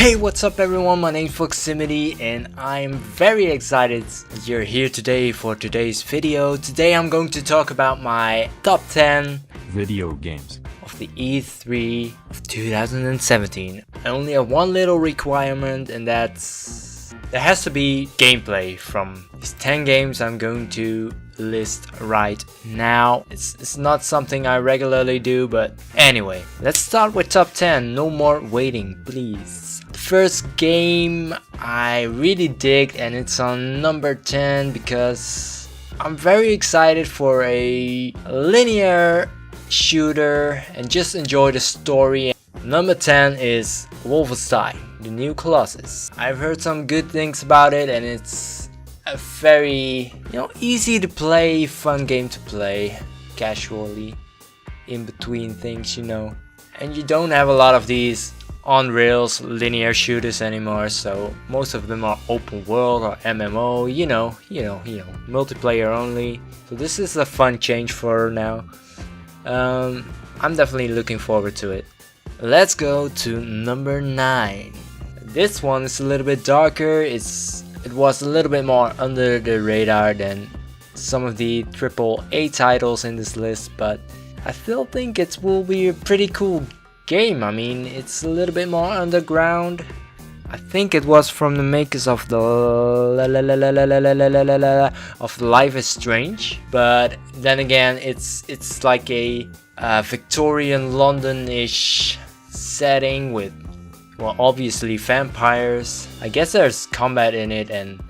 Hey, what's up everyone, my name's Foximity and I'm very excited that you're here today for today's video. Today I'm going to talk about my top 10 video games of the E3 of 2017. I only have one little requirement, and that's there has to be gameplay from these 10 games I'm going to list right now. It's not something I regularly do, but anyway, let's start with top 10. No more waiting, please. The first game I really dig, and it's on number 10 because I'm very excited for a linear shooter and just enjoy the story. Number 10 is Wolfenstein, the New Colossus. I've heard some good things about it, and it's a very, easy to play, fun game to play casually in between things, and you don't have a lot of these on rails linear shooters anymore, so most of them are open world or MMO, multiplayer only. So this is a fun change for now. I'm definitely looking forward to it. Let's go to number 9. This one is a little bit darker. It was a little bit more under the radar than some of the AAA titles in this list, but I still think it will be a pretty cool game. I mean, it's a little bit more underground. I think it was from the makers of the Life is Strange, but then again, it's like a Victorian London-ish setting with, well, obviously vampires. I guess there's combat in it and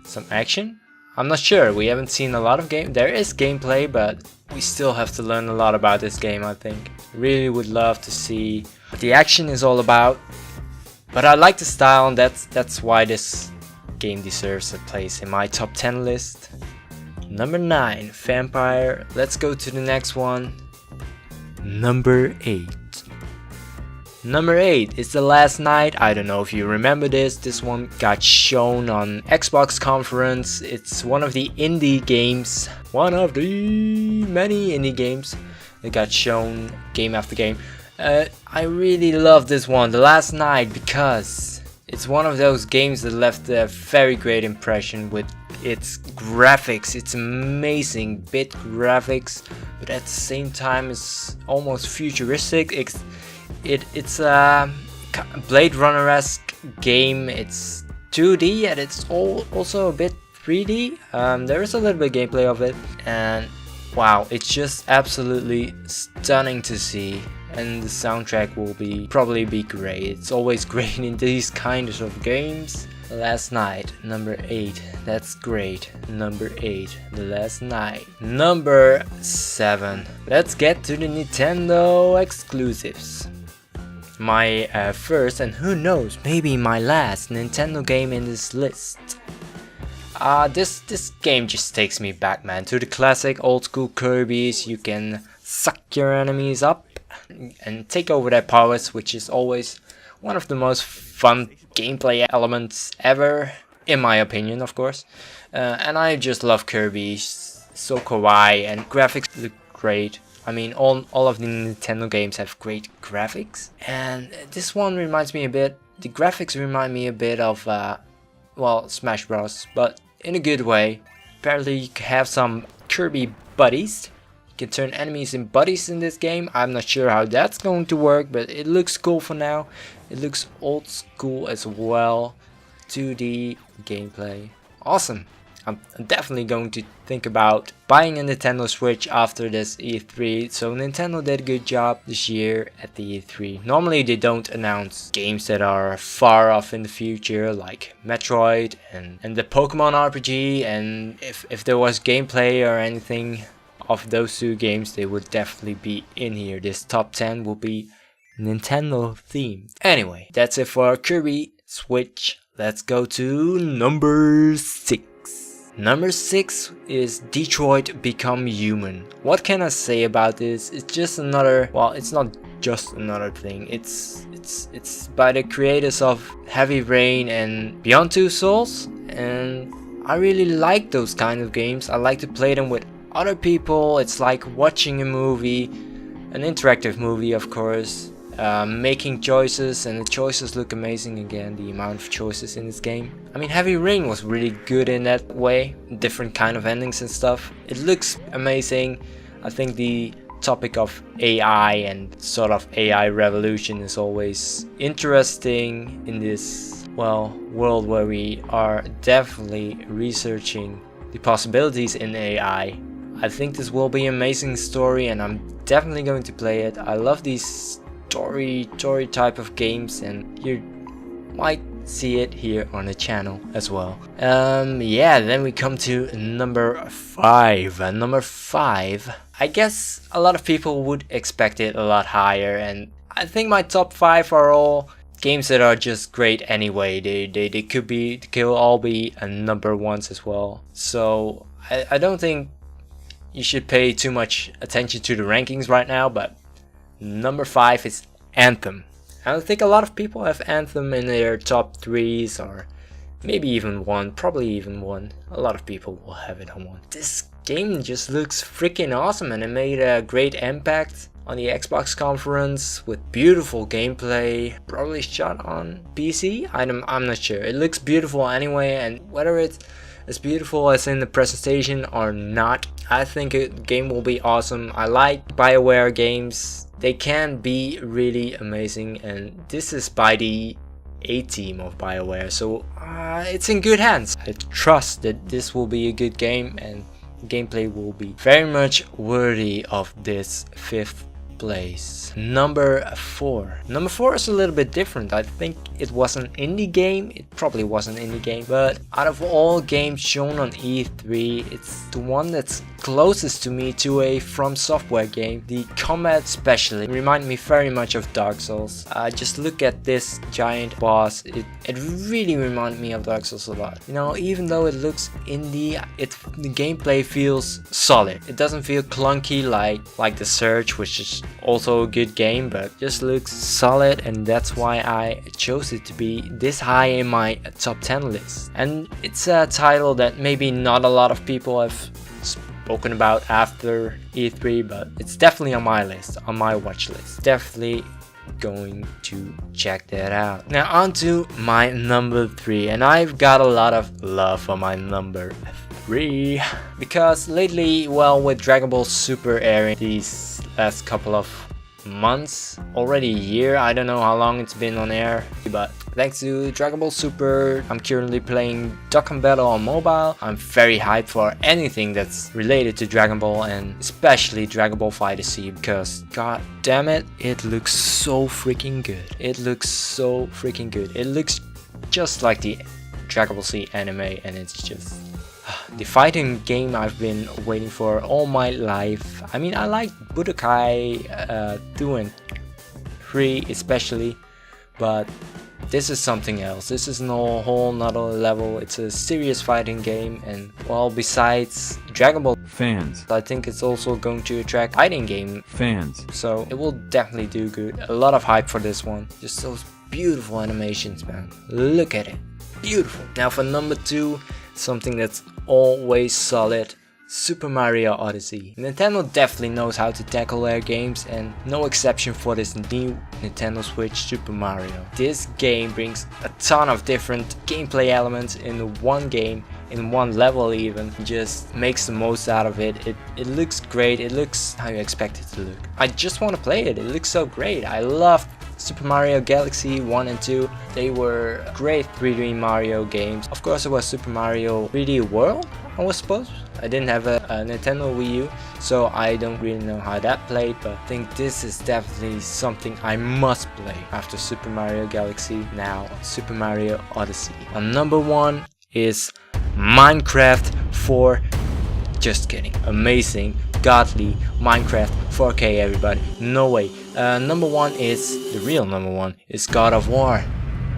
some action. I'm not sure. We haven't seen a lot of game. There is gameplay, but we still have to learn a lot about this game, I think. Really would love to see what the action is all about. But I like the style, and that's why this game deserves a place in my top 10 list. Number 9, Vampire. Let's go to the next one. Number 8. Number 8 is The Last Night. I don't know if you remember this. This one got shown on Xbox conference. It's one of the indie games. One of the many indie games that got shown game after game. I really love this one, The Last Night, because it's one of those games that left a very great impression with its graphics. It's amazing bit graphics, but at the same time it's almost futuristic. It's a Blade Runner-esque game. It's 2D and it's also a bit 3D. There is a little bit of gameplay of it, and wow, it's just absolutely stunning to see. And the soundtrack will probably be great. It's always great in these kinds of games. The Last Night, number 8. That's great. Number 8, The Last Night. Number 7. Let's get to the Nintendo exclusives. My first, and who knows, maybe my last Nintendo game in this list. This game just takes me back, man, to the classic old school Kirby's. You can suck your enemies up and take over their powers, which is always one of the most fun gameplay elements ever, in my opinion, of course. And I just love Kirby. So kawaii, and graphics look great. I mean, all of the Nintendo games have great graphics, and this one reminds me a bit. The graphics remind me a bit of, well, Smash Bros, but in a good way. Apparently, you can have some Kirby buddies. You can turn enemies in buddies in this game. I'm not sure how that's going to work, but it looks cool for now. It looks old school as well. 2D gameplay. Awesome. I'm definitely going to think about buying a Nintendo Switch after this E3. So Nintendo did a good job this year at the E3. Normally they don't announce games that are far off in the future, like Metroid and the Pokemon RPG. And if there was gameplay or anything of those two games, they would definitely be in here. This top 10 will be Nintendo themed. Anyway, that's it for Kirby Switch. Let's go to number 6. Number 6 is Detroit Become Human. What can I say about this? It's just another, well, it's not just another thing. It's by the creators of Heavy Rain and Beyond Two Souls, and I really like those kind of games. I like to play them with other people. It's like watching a movie, an interactive movie, of course. making choices, and the choices look amazing again, the amount of choices in this game. I mean, Heavy Rain was really good in that way, different kind of endings and stuff. It looks amazing. I think the topic of AI and sort of AI revolution is always interesting in this, well, world where we are definitely researching the possibilities in AI. I think this will be an amazing story, and I'm definitely going to play it. I love these story type of games, and you might see it here on the channel as well. Yeah, then we come to number 5. Number 5, I guess a lot of people would expect it a lot higher, and I think my top 5 are all games that are just great anyway. They could all be number 1s as well. So I don't think you should pay too much attention to the rankings right now, but number 5 is Anthem. I think a lot of people have Anthem in their top 3s, or maybe even 1, probably even 1. A lot of people will have it on 1. This game just looks freaking awesome, and it made a great impact on the Xbox conference with beautiful gameplay, probably shot on PC. I'm not sure. It looks beautiful anyway, and whether it's as beautiful as in the presentation or not, I think the game will be awesome. I like BioWare games. They can be really amazing, and this is by the A-team of BioWare, so it's in good hands. I trust that this will be a good game, and gameplay will be very much worthy of this 5th place. Number 4. Number 4 is a little bit different. I think it was an indie game. It probably was an indie game, but out of all games shown on E3, it's the one that's closest to me to a From Software game. The combat especially remind me very much of Dark Souls. Just look at this giant boss. It really reminded me of Dark Souls a lot. You know, even though it looks indie, the gameplay feels solid. It doesn't feel clunky like The Surge, which is also a good game, but just looks solid, and that's why I chose it to be this high in my top 10 list. And it's a title that maybe not a lot of people have spoken about after E3, but it's definitely on my list, on my watch list. Definitely going to check that out. Now on to my number 3, and I've got a lot of love for my number 3 because lately, well, with Dragon Ball Super airing these last couple of months, already a year, I don't know how long it's been on air, but thanks to Dragon Ball Super, I'm currently playing Dokkan Battle on mobile. I'm very hyped for anything that's related to Dragon Ball, and especially Dragon Ball FighterZ, because god damn it, it looks so freaking good. It looks so freaking good. It looks just like the Dragon Ball Z anime, and it's just the fighting game I've been waiting for all my life. I mean, I like Budokai 2 and 3 especially, but this is something else. This is no whole nother level. It's a serious fighting game, and well, besides Dragon Ball fans, I think it's also going to attract fighting game fans, so it will definitely do good. A lot of hype for this one. Just those beautiful animations, man. Look at it. Beautiful. Now for number 2, something that's always solid, Super Mario Odyssey. Nintendo definitely knows how to tackle their games, and no exception for this new Nintendo Switch Super Mario. This game brings a ton of different gameplay elements in one game, in one level even. Just makes the most out of it. It looks great. It looks how you expect it to look. I just want to play it. It looks so great. I love Super Mario Galaxy 1 and 2, they were great 3D Mario games. Of course, it was Super Mario 3D World, I was supposed. I didn't have a Nintendo Wii U, so I don't really know how that played, but I think this is definitely something I must play after Super Mario Galaxy. Now, Super Mario Odyssey. And number 1 is Minecraft 4. Just kidding. Amazing, godly Minecraft 4K, everybody. No way. Number 1 is, the real number 1 is God of War.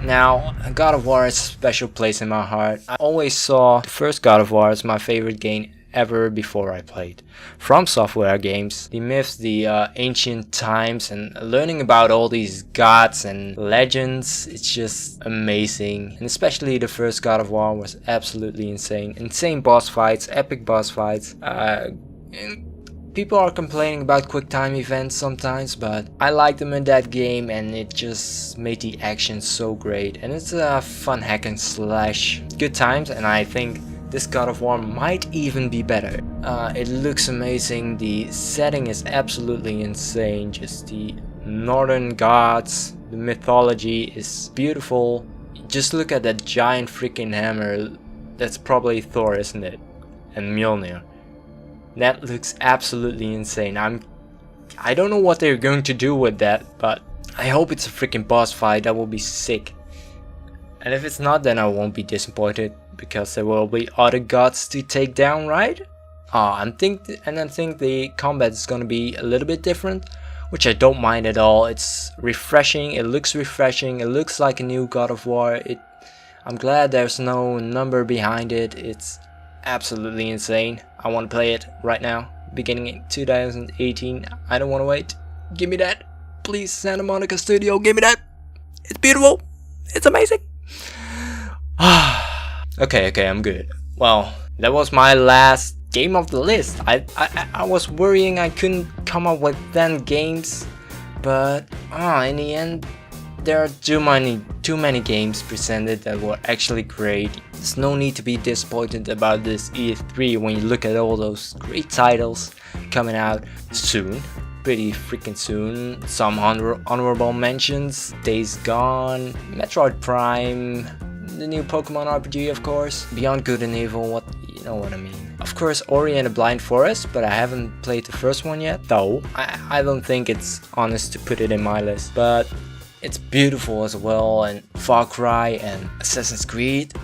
Now, God of War has a special place in my heart. I always saw the first God of War as my favorite game ever before I played From Software games. The myths, the ancient times, and learning about all these gods and legends, it's just amazing. And especially the first God of War was absolutely insane. Insane boss fights, epic boss fights, People are complaining about quick time events sometimes, but I like them in that game and it just made the action so great. And it's a fun hack and slash. Good times, and I think this God of War might even be better. It looks amazing, the setting is absolutely insane, just the northern gods, the mythology is beautiful. Just look at that giant freaking hammer, that's probably Thor, isn't it? And Mjolnir. That looks absolutely insane. I don't know what they're going to do with that, but I hope it's a freaking boss fight. That will be sick. And if it's not, then I won't be disappointed, because there will be other gods to take down, right? I think the combat is gonna be a little bit different, which I don't mind at all. It's refreshing. It looks refreshing. It looks like a new God of War. I'm glad there's no number behind it. It's absolutely insane. I want to play it right now, beginning in 2018. I don't want to wait. Give me that, please. Santa Monica Studio, give me that. It's beautiful. It's amazing. Okay, I'm good. Well, that was my last game of the list. I was worrying I couldn't come up with 10 games, but in the end there are too many games presented that were actually great. There's no need to be disappointed about this E3 when you look at all those great titles coming out soon, pretty freaking soon. Some honorable mentions: Days Gone, Metroid Prime, the new Pokemon RPG, of course, Beyond Good and Evil, you know what I mean. Of course, Ori and the Blind Forest, but I haven't played the first one yet, though. I don't think it's honest to put it in my list, but it's beautiful as well. And Far Cry and Assassin's Creed.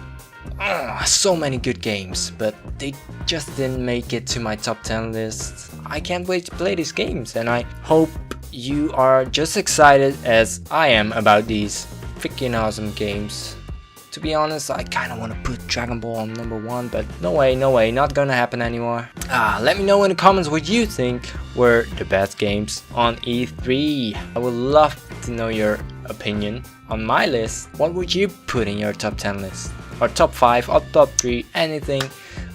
So many good games, but they just didn't make it to my top 10 list. I can't wait to play these games, and I hope you are just excited as I am about these freaking awesome games. To be honest, I kinda wanna put Dragon Ball on number 1, but no way, not gonna happen anymore. Let me know in the comments what you think were the best games on E3. I would love to know your opinion on my list. What would you put in your top 10 list? Or top 5 or top 3, anything.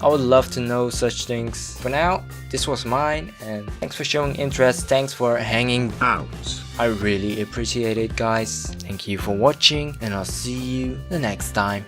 I would love to know such things. For now, this was mine, and thanks for showing interest, thanks for hanging out. I really appreciate it, guys. Thank you for watching, and I'll see you the next time.